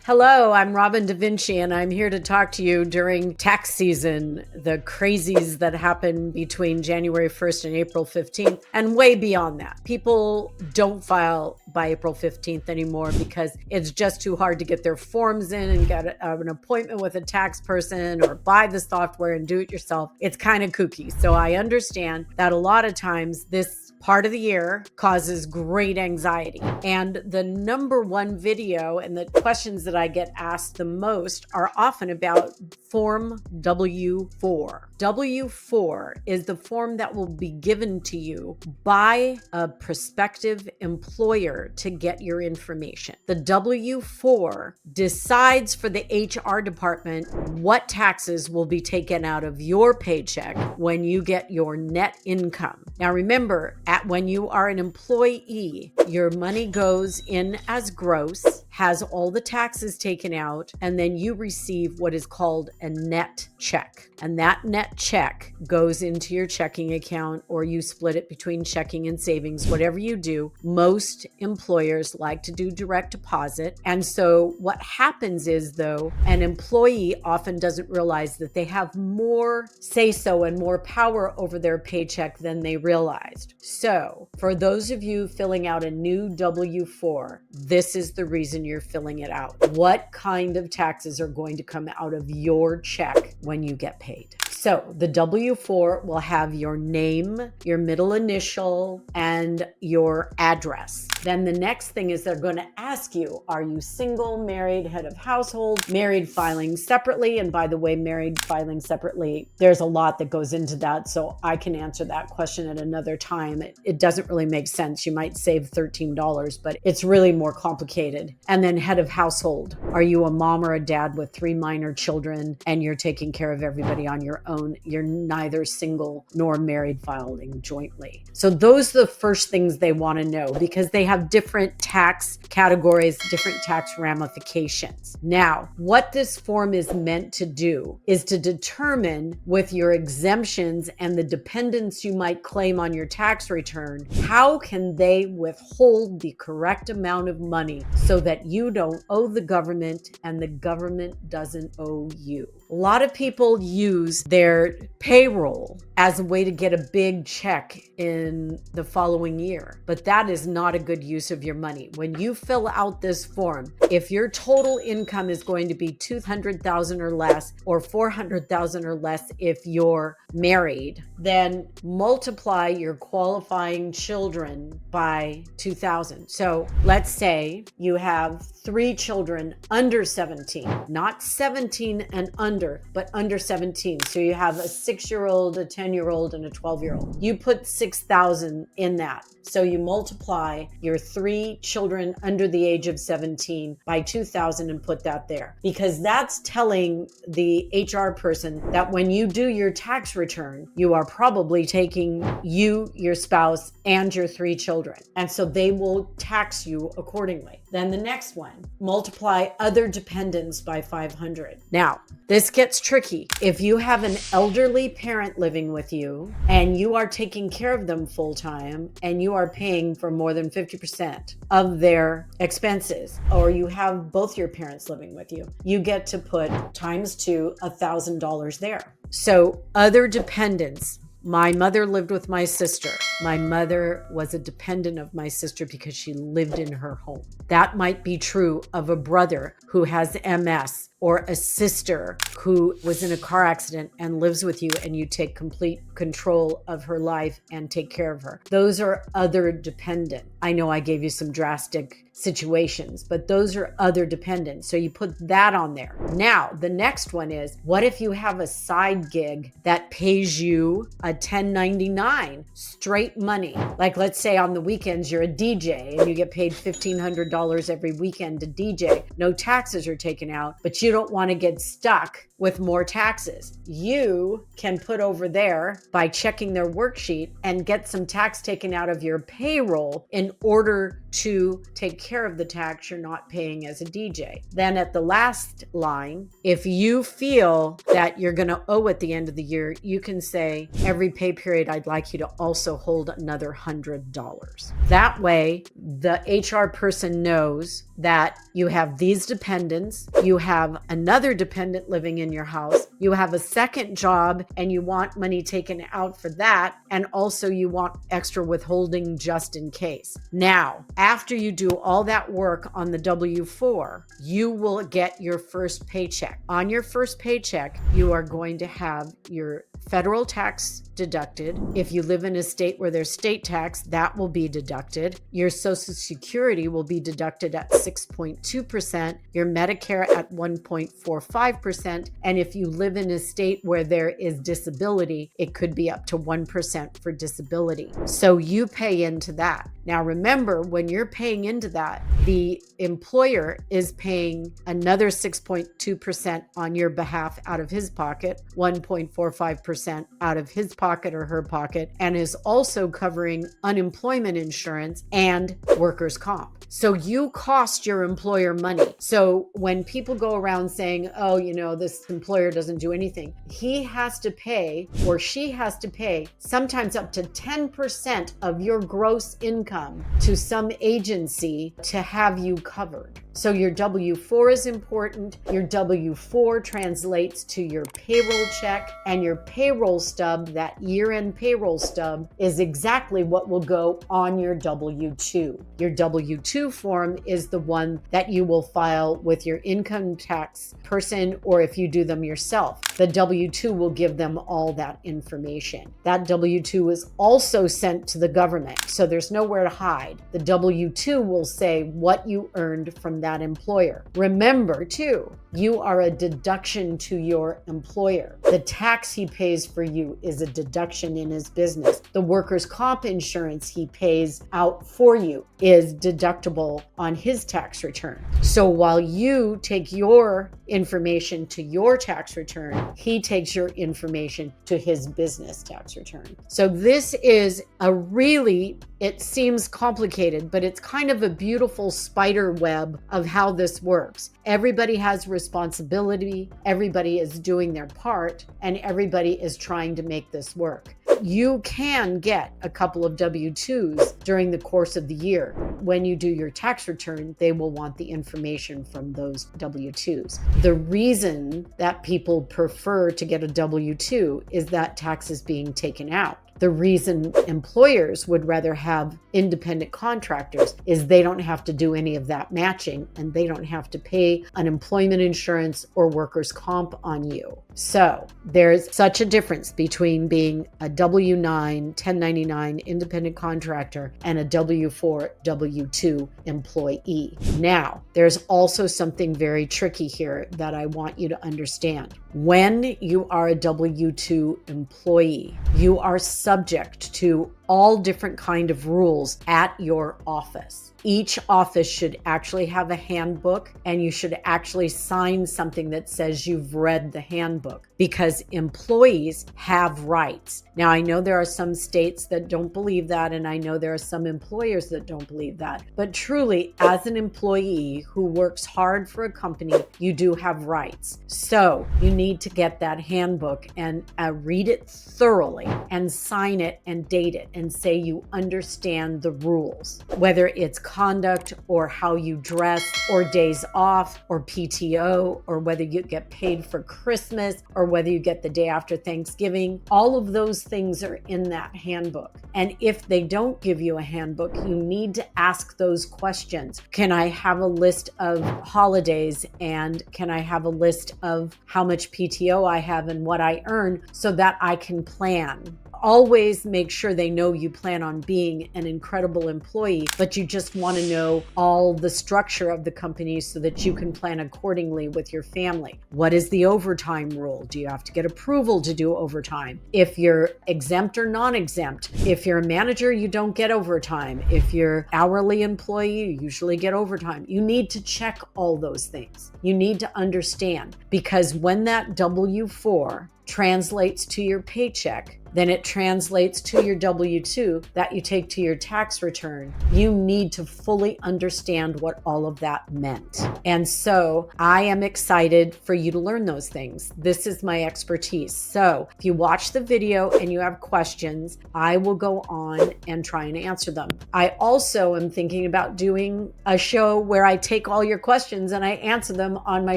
Hello, I'm Robin Da Vinci, and I'm here to talk to you during tax season, the crazies that happen between January 1st and April 15th, and way beyond that. People don't file by April 15th anymore because it's just too hard to get their forms in and get an appointment with a tax person or buy the software and do it yourself. It's kind of kooky. So I understand that a lot of times this part of the year causes great anxiety. And the number one video and the questions that I get asked the most are often about Form W-4. W-4 is the form that will be given to you by a prospective employer to get your information. The W-4 decides for the HR department what taxes will be taken out of your paycheck when you get your net income. Now remember, when you are an employee, your money goes in as gross, has all the taxes taken out, and then you receive what is called a net check. And that net check goes into your checking account, or you split it between checking and savings, whatever you do. Most employers like to do direct deposit. And so what happens is, though, an employee often doesn't realize that they have more say-so and more power over their paycheck than they realized. So for those of you filling out a new W-4, this is the reason you're filling it out. What kind of taxes are going to come out of your check when you get paid? So the W-4 will have your name, your middle initial, and your address. Then the next thing is they're going to ask you, are you single, married, head of household, married filing separately? And by the way, married filing separately, there's a lot that goes into that. So I can answer that question at another time. It doesn't really make sense. You might save $13, but it's really more complicated. And then head of household. Are you a mom or a dad with 3 minor children and you're taking care of everybody on your own? You're neither single nor married filing jointly. So those are the first things they want to know because they have different tax categories, different tax ramifications. Now, what this form is meant to do is to determine with your exemptions and the dependents you might claim on your tax return, how can they withhold the correct amount of money so that you don't owe the government and the government doesn't owe you. A lot of people use their payroll as a way to get a big check in the following year, but that is not a good use of your money. When you fill out this form, if your total income is going to be $200,000 or less, or $400,000 or less if you're married, then multiply your qualifying children by 2,000. So let's say you have 3 children under 17, not 17 and under, but under 17. So you have a 6-year-old, a 10-year-old, and a 12-year-old. You put 6,000 in that. So you multiply your 3 children under the age of 17 by 2,000 and put that there. Because that's telling the HR person that when you do your tax return, you are probably taking you, your spouse, and your 3 children. And so they will tax you accordingly. Then the next one, multiply other dependents by 500. Now, this gets tricky. If you have an elderly parent living with you and you are taking care of them full time and you are paying for more than 50% of their expenses, or you have both your parents living with you, you get to put times 2, $1,000 there. So other dependents. My mother lived with my sister. My mother was a dependent of my sister because she lived in her home. That might be true of a brother who has MS, or a sister who was in a car accident and lives with you and you take complete control of her life and take care of her. Those are other dependent. I know I gave you some drastic situations, but those are other dependents. So you put that on there. Now, the next one is, what if you have a side gig that pays you a 1099 straight money? Like let's say on the weekends, you're a DJ and you get paid $1,500 every weekend to DJ. No taxes are taken out, but you don't want to get stuck with more taxes. You can put over there by checking their worksheet and get some tax taken out of your payroll in order to take care of the tax you're not paying as a DJ. Then at the last line, if you feel that you're going to owe at the end of the year, you can say, every pay period, I'd like you to also hold another $100. That way, the HR person knows that you have these dependents, you have another dependent living in your house, you have a second job and you want money taken out for that, and also you want extra withholding just in case. Now, after you do all that work on the W-4, you will get your first paycheck. On your first paycheck, you are going to have your federal tax deducted. If you live in a state where there's state tax, that will be deducted. Your Social Security will be deducted at 6.2%, your Medicare at 1.45%, and if you live in a state where there is disability, it could be up to 1% for disability. So you pay into that. Now remember, when you're paying into that, the employer is paying another 6.2% on your behalf out of his pocket, 1.45% out of his pocket or her pocket, and is also covering unemployment insurance and workers' comp. So you cost your employer money. So when people go around saying, oh, you know, this employer doesn't do anything, he has to pay or she has to pay sometimes up to 10% of your gross income to some agency to have you covered. So your W-4 is important. Your W-4 translates to your payroll check, and your payroll stub, that year-end payroll stub, is exactly what will go on your W-2. Your W-2 form is the one that you will file with your income tax person, or if you do them yourself, the W-2 will give them all that information. That W-2 is also sent to the government, so there's nowhere to hide. The W-2 will say what you earned from that employer. Remember too, you are a deduction to your employer. The tax he pays for you is a deduction in his business. The workers' comp insurance he pays out for you is deductible on his tax return. So while you take your information to your tax return, he takes your information to his business tax return. So this is a really, it seems complicated, but it's kind of a beautiful spider web of how this works. Everybody has responsibility, everybody is doing their part, and everybody is trying to make this work. You can get a couple of W-2s during the course of the year. When you do your tax return, they will want the information from those W-2s. The reason that people prefer to get a W-2 is that tax is being taken out. The reason employers would rather have independent contractors is they don't have to do any of that matching, and they don't have to pay unemployment insurance or workers' comp on you. So there's such a difference between being a W-9, 1099 independent contractor and a W-4, W-2 employee. Now, there's also something very tricky here that I want you to understand. When you are a W-2 employee, you are subject to all different kind of rules at your office. Each office should actually have a handbook, and you should actually sign something that says you've read the handbook, because employees have rights. Now, I know there are some states that don't believe that, and I know there are some employers that don't believe that, but truly, as an employee who works hard for a company, you do have rights. So you need to get that handbook and read it thoroughly and sign it and date it and say you understand the rules, whether it's conduct or how you dress or days off or PTO, or whether you get paid for Christmas or whether you get the day after Thanksgiving. All of those things are in that handbook. And if they don't give you a handbook, you need to ask those questions. Can I have a list of holidays, and can I have a list of how much PTO I have and what I earn so that I can plan? Always make sure they know you plan on being an incredible employee, but you just want to know all the structure of the company so that you can plan accordingly with your family. What is the overtime rule? Do you have to get approval to do overtime? If you're exempt or non-exempt. If you're a manager, you don't get overtime. If you're hourly employee, you usually get overtime. You need to check all those things. You need to understand, because when that W-4 translates to your paycheck, then it translates to your W-2 that you take to your tax return. You need to fully understand what all of that meant. And so I am excited for you to learn those things. This is my expertise. So if you watch the video and you have questions, I will go on and try and answer them. I also am thinking about doing a show where I take all your questions and I answer them on my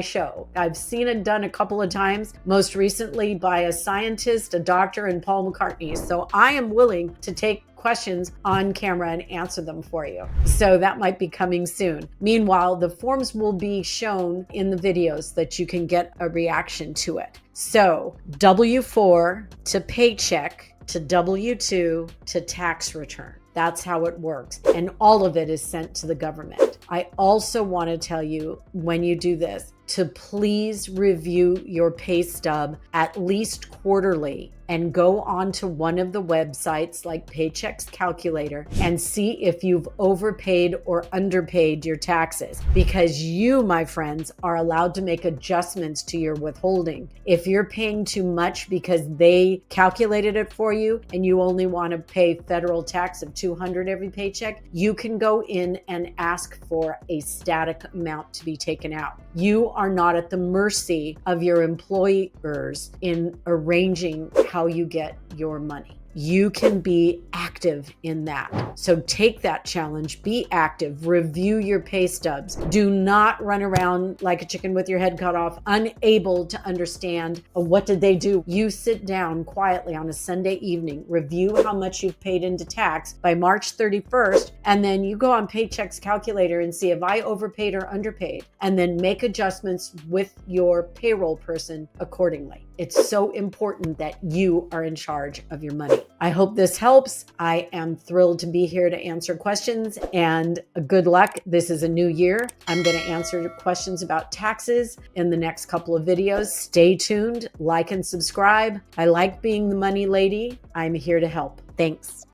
show. I've seen it done a couple of times, most recently by a scientist, a doctor, and Paul McCartney. So I am willing to take questions on camera and answer them for you. So that might be coming soon. Meanwhile, the forms will be shown in the videos so that you can get a reaction to it. So W-4 to paycheck to W-2 to tax return. That's how it works. And all of it is sent to the government. I also want to tell you, when you do this, to please review your pay stub at least quarterly and go onto one of the websites like Paychex Calculator and see if you've overpaid or underpaid your taxes, because you, my friends, are allowed to make adjustments to your withholding. If you're paying too much because they calculated it for you and you only want to pay federal tax of $200 every paycheck, you can go in and ask for a static amount to be taken out. You are not at the mercy of your employers in arranging how you get your money. You can be active in that. So take that challenge, be active, review your pay stubs. Do not run around like a chicken with your head cut off, unable to understand what did they do. You sit down quietly on a Sunday evening, review how much you've paid into tax by March 31st, and then you go on Paychex Calculator and see if I overpaid or underpaid, and then make adjustments with your payroll person accordingly. It's so important that you are in charge of your money. I hope this helps. I am thrilled to be here to answer questions, and good luck. This is a new year. I'm going to answer questions about taxes in the next couple of videos. Stay tuned, like and subscribe. I like being the money lady. I'm here to help. Thanks.